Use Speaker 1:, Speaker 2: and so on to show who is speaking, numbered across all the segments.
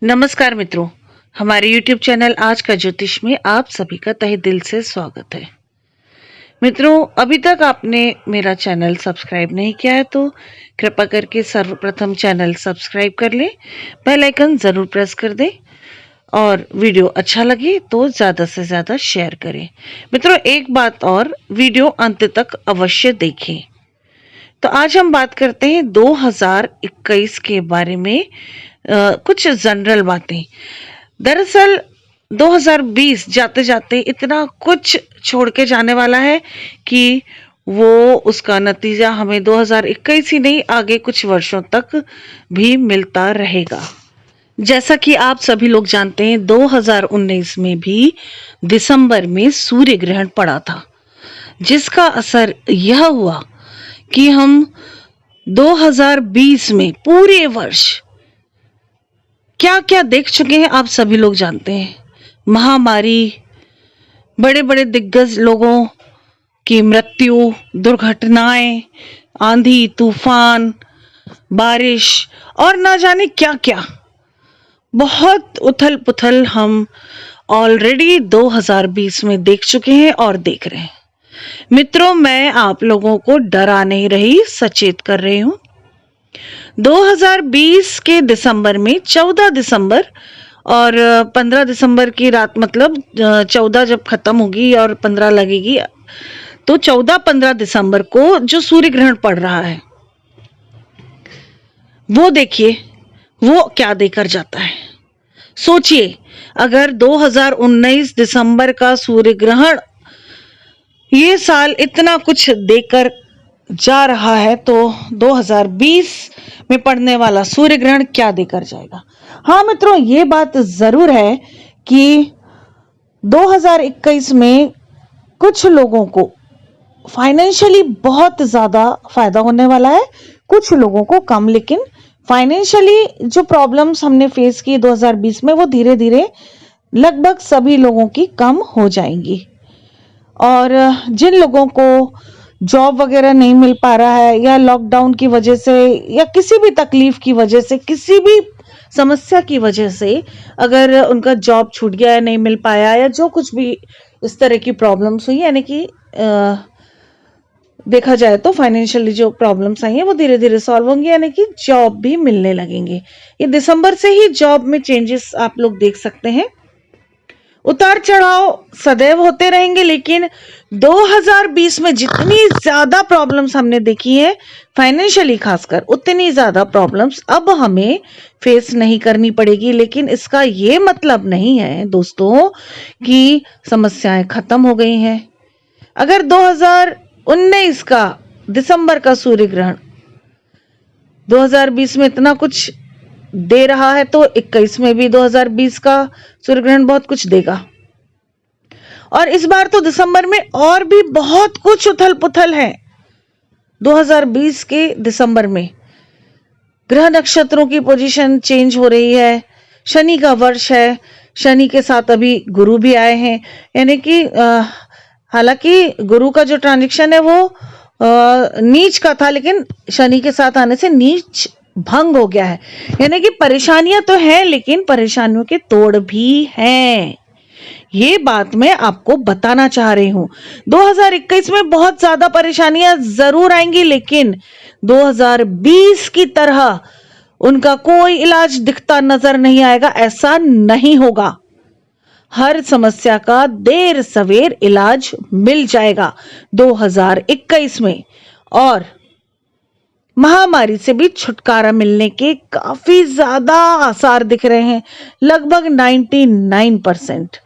Speaker 1: नमस्कार मित्रों, हमारे YouTube चैनल आज का ज्योतिष में आप सभी का तहे दिल से स्वागत है। मित्रों, अभी तक आपने मेरा चैनल सब्सक्राइब नहीं किया है तो कृपा करके सर्वप्रथम चैनल सब्सक्राइब कर लें, बेल आइकन जरूर प्रेस कर दें और वीडियो अच्छा लगे तो ज़्यादा से ज़्यादा शेयर करें। मित्रों, एक बात और, वीडियो अंत तक अवश्य देखें। तो आज हम बात करते हैं 2021 के बारे में, कुछ जनरल बातें। दरअसल 2020 जाते जाते इतना कुछ छोड़ के जाने वाला है कि वो उसका नतीजा हमें 2021 ही नहीं, आगे कुछ वर्षों तक भी मिलता रहेगा। जैसा कि आप सभी लोग जानते हैं, 2019 में भी दिसंबर में सूर्य ग्रहण पड़ा था, जिसका असर यह हुआ कि हम 2020 में पूरे वर्ष क्या क्या देख चुके हैं आप सभी लोग जानते हैं। महामारी, बड़े बड़े दिग्गज लोगों की मृत्यु, दुर्घटनाएं, आंधी तूफान, बारिश और ना जाने क्या क्या, बहुत उथल पुथल हम ऑलरेडी 2020 में देख चुके हैं और देख रहे हैं। मित्रों, मैं आप लोगों को डरा नहीं रही, सचेत कर रही हूं। 2020 के दिसंबर में 14 दिसंबर और 15 दिसंबर की रात, मतलब 14 जब खत्म होगी और 15 लगेगी, तो 14-15 दिसंबर को जो सूर्य ग्रहण पड़ रहा है वो देखिए, वो क्या देकर जाता है। सोचिए, अगर 2019 दिसंबर का सूर्य ग्रहण ये साल इतना कुछ देकर जा रहा है तो 2020 में पड़ने वाला सूर्य ग्रहण क्या देकर जाएगा। हाँ मित्रों, ये बात जरूर है कि 2021 में कुछ लोगों को फाइनेंशियली बहुत ज्यादा फायदा होने वाला है, कुछ लोगों को कम। लेकिन फाइनेंशियली जो प्रॉब्लम्स हमने फेस की 2020 में, वो धीरे धीरे लगभग सभी लोगों की कम हो जाएंगी। और जिन लोगों को जॉब वगैरह नहीं मिल पा रहा है, या लॉकडाउन की वजह से, या किसी भी तकलीफ की वजह से, किसी भी समस्या की वजह से अगर उनका जॉब छूट गया, नहीं मिल पाया, या जो कुछ भी इस तरह की प्रॉब्लम्स हुई, यानी कि देखा जाए तो फाइनेंशियली जो प्रॉब्लम्स आई हैं वो धीरे धीरे सॉल्व होंगी, यानी कि जॉब भी मिलने लगेंगे। ये दिसंबर से ही जॉब में चेंजेस आप लोग देख सकते हैं। उतार चढ़ाव सदैव होते रहेंगे, लेकिन 2020 में जितनी ज्यादा प्रॉब्लम्स हमने देखी है फाइनेंशियली खासकर, उतनी ज्यादा प्रॉब्लम्स अब हमें फेस नहीं करनी पड़ेगी। लेकिन इसका ये मतलब नहीं है दोस्तों कि समस्याएं खत्म हो गई हैं। अगर 2019 का दिसंबर का सूर्य ग्रहण 2020 में इतना कुछ दे रहा है तो 21 में भी 2020 का सूर्य ग्रहण बहुत कुछ देगा। और इस बार तो दिसंबर में और भी बहुत कुछ उथल पुथल है। 2020 के दिसंबर में ग्रह नक्षत्रों की पोजीशन चेंज हो रही है, शनि का वर्ष है, शनि के साथ अभी गुरु भी आए हैं, यानी कि हालांकि गुरु का जो ट्रांजिशन है वो नीच का था, लेकिन शनि के साथ आने से नीच भंग हो गया है। यानी कि परेशानियां तो हैं, लेकिन परेशानियों के तोड़ भी हैं। ये बात मैं आपको बताना चाह रही हूं। 2021 में बहुत ज्यादा परेशानियां जरूर आएंगी, लेकिन 2020 की तरह उनका कोई इलाज दिखता नजर नहीं आएगा, ऐसा नहीं होगा। हर समस्या का देर सवेर इलाज मिल जाएगा 2021 में। और महामारी से भी छुटकारा मिलने के काफी ज्यादा आसार दिख रहे हैं, लगभग 99%।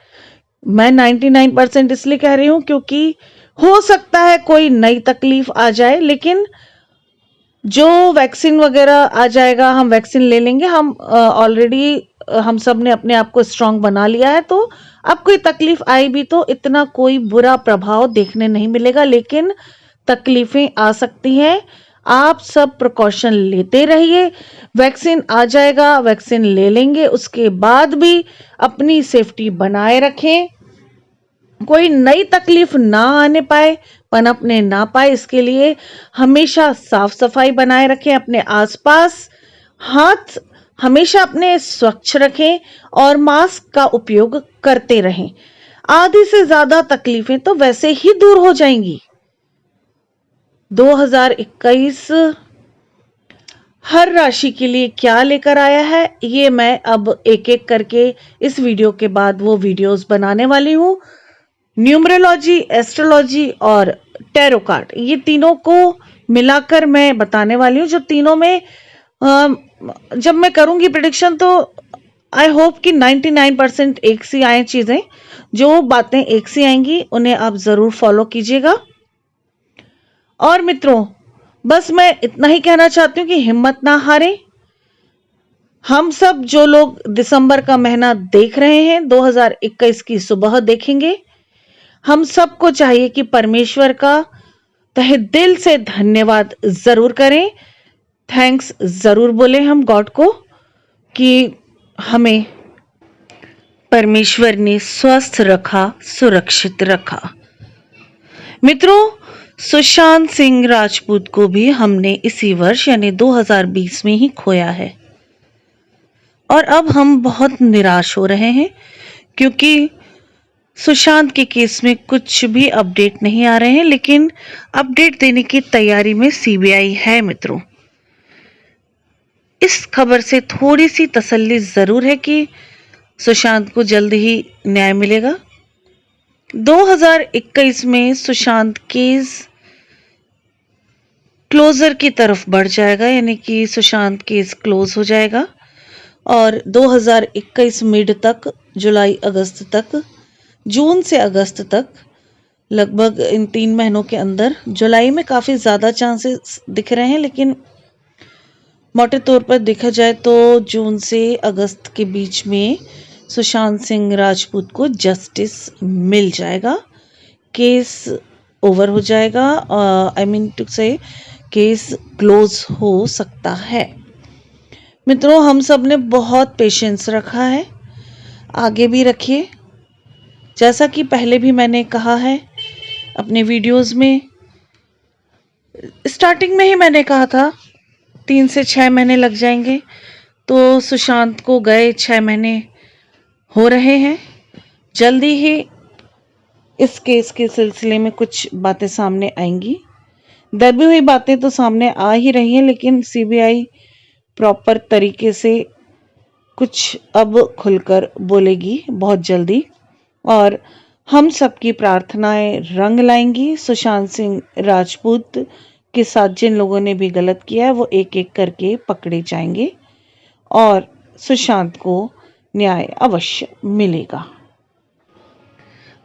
Speaker 1: मैं 99% इसलिए कह रही हूं क्योंकि हो सकता है कोई नई तकलीफ आ जाए, लेकिन जो वैक्सीन वगैरह आ जाएगा, हम वैक्सीन ले लेंगे। हम ऑलरेडी हम सब ने अपने आप को स्ट्रांग बना लिया है, तो अब कोई तकलीफ आई भी तो इतना कोई बुरा प्रभाव देखने नहीं मिलेगा। लेकिन तकलीफें आ सकती हैं, आप सब प्रिकॉशन लेते रहिए। वैक्सीन आ जाएगा, वैक्सीन ले लेंगे, उसके बाद भी अपनी सेफ्टी बनाए रखें, कोई नई तकलीफ ना आने पाए, पनपने ना पाए, इसके लिए हमेशा साफ सफाई बनाए रखें अपने आसपास। हाथ हमेशा अपने स्वच्छ रखें और मास्क का उपयोग करते रहें। आधी से ज्यादा तकलीफें तो वैसे ही दूर हो जाएंगी। 2021 हर राशि के लिए क्या लेकर आया है, ये मैं अब एक एक करके इस वीडियो के बाद वो वीडियोस बनाने वाली हूं। न्यूमरोलॉजी, एस्ट्रोलॉजी और टैरो कार्ड, ये तीनों को मिलाकर मैं बताने वाली हूँ। जो तीनों में जब मैं करूंगी प्रेडिक्शन तो आई होप कि 99% एक सी आए चीजें। जो बातें एक सी आएंगी उन्हें आप जरूर फॉलो कीजिएगा। और मित्रों, बस मैं इतना ही कहना चाहती हूँ कि हिम्मत ना हारें। हम सब जो लोग दिसंबर का महीना देख रहे हैं, 2021 की सुबह देखेंगे, हम सबको चाहिए कि परमेश्वर का तहे दिल से धन्यवाद जरूर करें। थैंक्स जरूर बोले हम गॉड को कि हमें परमेश्वर ने स्वस्थ रखा, सुरक्षित रखा। मित्रों, सुशांत सिंह राजपूत को भी हमने इसी वर्ष यानी 2020 में ही खोया है और अब हम बहुत निराश हो रहे हैं क्योंकि सुशांत के केस में कुछ भी अपडेट नहीं आ रहे हैं, लेकिन अपडेट देने की तैयारी में सीबीआई है। मित्रों, इस खबर से थोड़ी सी तसल्ली जरूर है कि सुशांत को जल्द ही न्याय मिलेगा। 2021 में सुशांत केस क्लोजर की तरफ बढ़ जाएगा, यानी कि सुशांत केस क्लोज हो जाएगा और 2021 मिड तक, जुलाई अगस्त तक, जून से अगस्त तक, लगभग इन 3 महीनों के अंदर, जुलाई में काफी ज्यादा चांसेस दिख रहे हैं, लेकिन मोटे तौर पर देखा जाए तो जून से अगस्त के बीच में सुशांत सिंह राजपूत को जस्टिस मिल जाएगा। केस ओवर हो जाएगा, आई मीन टू से केस क्लोज हो सकता है। मित्रों, हम सब ने बहुत पेशेंस रखा है, आगे भी रखिए। जैसा कि पहले भी मैंने कहा है अपने वीडियोस में, स्टार्टिंग में ही मैंने कहा था 3 से 6 महीने लग जाएंगे, तो सुशांत को गए 6 महीने हो रहे हैं। जल्दी ही इस केस के सिलसिले में कुछ बातें सामने आएंगी। दबी हुई बातें तो सामने आ ही रही हैं, लेकिन सीबीआई प्रॉपर तरीके से कुछ अब खुलकर बोलेगी बहुत जल्दी और हम सबकी प्रार्थनाएं रंग लाएंगी। सुशांत सिंह राजपूत के साथ जिन लोगों ने भी गलत किया है वो एक एक करके पकड़े जाएंगे और सुशांत को न्याय अवश्य मिलेगा।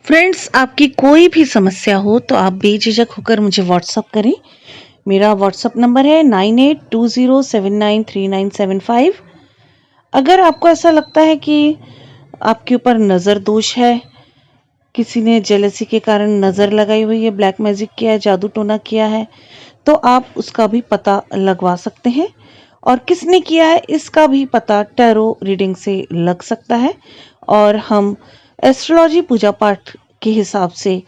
Speaker 1: फ्रेंड्स, आपकी कोई भी समस्या हो तो आप बेझिझक होकर मुझे व्हाट्सएप करें। मेरा व्हाट्सएप नंबर है 9820793975। अगर आपको ऐसा लगता है कि आपके ऊपर नजर दोष है, किसी ने जेलसी के कारण नजर लगाई हुई है, ब्लैक मैजिक किया है, जादू टोना किया है, तो आप उसका भी पता लगवा सकते हैं और किसने किया है इसका भी पता टैरो रीडिंग से लग सकता है और हम एस्ट्रोलॉजी पूजा पाठ के हिसाब से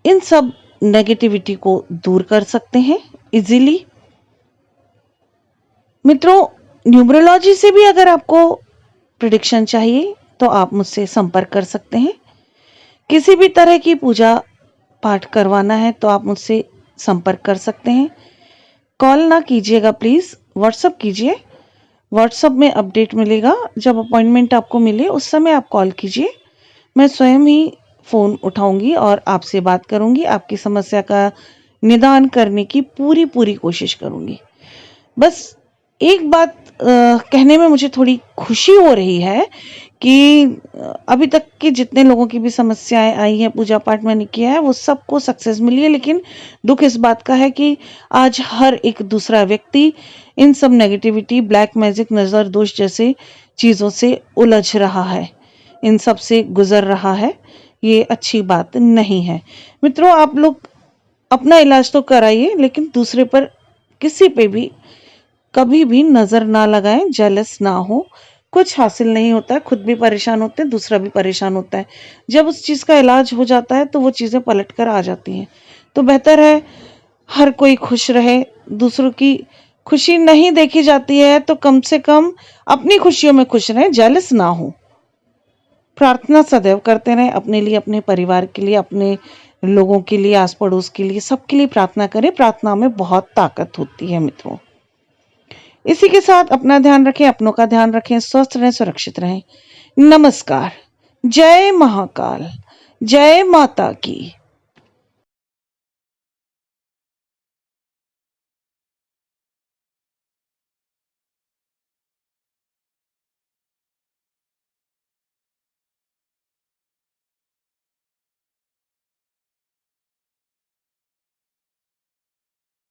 Speaker 1: इन सब नेगेटिविटी को दूर कर सकते हैं इजीली। मित्रों, न्यूमरोलॉजी से भी अगर आपको प्रेडिक्शन चाहिए तो आप मुझसे संपर्क कर सकते हैं। किसी भी तरह की पूजा पाठ करवाना है तो आप मुझसे संपर्क कर सकते हैं। कॉल ना कीजिएगा प्लीज, व्हाट्सएप कीजिए। व्हाट्सएप में अपडेट मिलेगा, जब अपॉइंटमेंट आपको मिले उस समय आप कॉल कीजिए। मैं स्वयं ही फोन उठाऊंगी और आपसे बात करूंगी, आपकी समस्या का निदान करने की पूरी कोशिश करूंगी। बस एक बात कहने में मुझे थोड़ी खुशी हो रही है कि अभी तक के जितने लोगों की भी समस्याएं आई हैं, पूजा पाठ मैंने किया है, वो सबको सक्सेस मिली है। लेकिन दुख इस बात का है कि आज हर एक दूसरा व्यक्ति इन सब नेगेटिविटी, ब्लैक मैजिक, नजर दोष जैसे चीजों से उलझ रहा है, इन सब से गुजर रहा है। ये अच्छी बात नहीं है। मित्रों, आप लोग अपना इलाज तो कराइए, लेकिन दूसरे पर किसी पे भी कभी भी नजर ना लगाएं, जेलस ना हो। कुछ हासिल नहीं होता है, खुद भी परेशान होते हैं, दूसरा भी परेशान होता है। जब उस चीज का इलाज हो जाता है तो वो चीजें पलट कर आ जाती हैं। तो बेहतर है हर कोई खुश रहे, दूसरों की खुशी नहीं देखी जाती है तो कम से कम अपनी खुशियों में खुश रहें, जेलस ना हो। प्रार्थना सदैव करते रहें अपने लिए, अपने परिवार के लिए, अपने लोगों के लिए, आस पड़ोस के लिए, सबके लिए प्रार्थना करें। प्रार्थना में बहुत ताकत होती है मित्रों। इसी के साथ अपना ध्यान रखें, अपनों का ध्यान रखें, स्वस्थ रहें, सुरक्षित रहें। नमस्कार। जय महाकाल, जय माता की।